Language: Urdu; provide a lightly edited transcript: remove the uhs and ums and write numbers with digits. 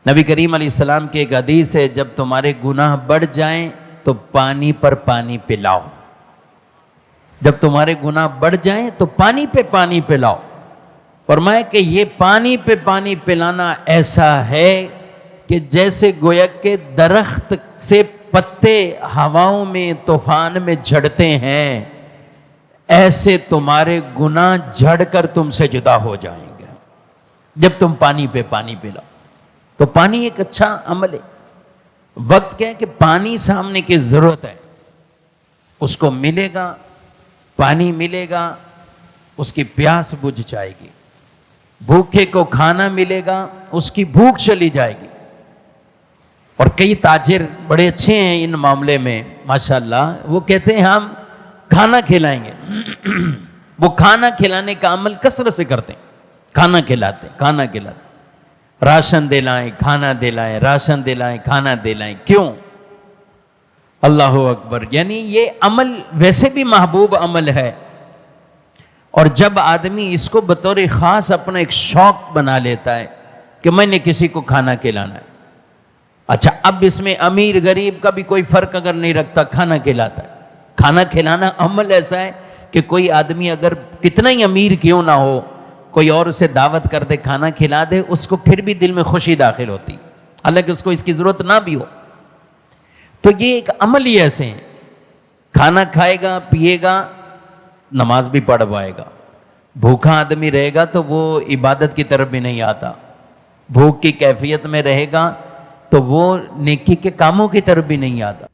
نبی کریم علیہ السلام کی ایک حدیث ہے، جب تمہارے گناہ بڑھ جائیں تو پانی پر پانی پلاؤ. جب تمہارے گناہ بڑھ جائیں تو پانی پہ پانی پلاؤ. فرمایا کہ یہ پانی پہ پانی پلانا ایسا ہے کہ جیسے گویا کہ درخت سے پتے ہواؤں میں طوفان میں جھڑتے ہیں، ایسے تمہارے گناہ جھڑ کر تم سے جدا ہو جائیں گے جب تم پانی پہ پانی پلاؤ. تو پانی ایک اچھا عمل ہے. وقت کیا ہے کہ پانی سامنے کی ضرورت ہے، اس کو ملے گا، پانی ملے گا، اس کی پیاس بجھ جائے گی. بھوکے کو کھانا ملے گا، اس کی بھوک چلی جائے گی. اور کئی تاجر بڑے اچھے ہیں ان معاملے میں ماشاءاللہ، وہ کہتے ہیں ہم کھانا کھلائیں گے. وہ کھانا کھلانے کا عمل کثرت سے کرتے ہیں. کھانا کھلاتے راشن دلائیں، کھانا دلائیں، راشن دلائیں، کھانا دلائیں. کیوں؟ اللہ اکبر. یعنی یہ عمل ویسے بھی محبوب عمل ہے، اور جب آدمی اس کو بطور خاص اپنا ایک شوق بنا لیتا ہے کہ میں نے کسی کو کھانا کھلانا ہے. اچھا، اب اس میں امیر غریب کا بھی کوئی فرق اگر نہیں رکھتا، کھانا کھلاتا ہے. کھانا کھلانا عمل ایسا ہے کہ کوئی آدمی اگر کتنا ہی امیر کیوں نہ ہو، کوئی اور اسے دعوت کر دے، کھانا کھلا دے، اس کو پھر بھی دل میں خوشی داخل ہوتی، حالانکہ اس کو اس کی ضرورت نہ بھی ہو. تو یہ ایک عمل ہی ایسے ہیں. کھانا کھائے گا، پیے گا، نماز بھی پڑھ پائے گا. بھوکا آدمی رہے گا تو وہ عبادت کی طرف بھی نہیں آتا. بھوک کی کیفیت میں رہے گا تو وہ نیکی کے کاموں کی طرف بھی نہیں آتا.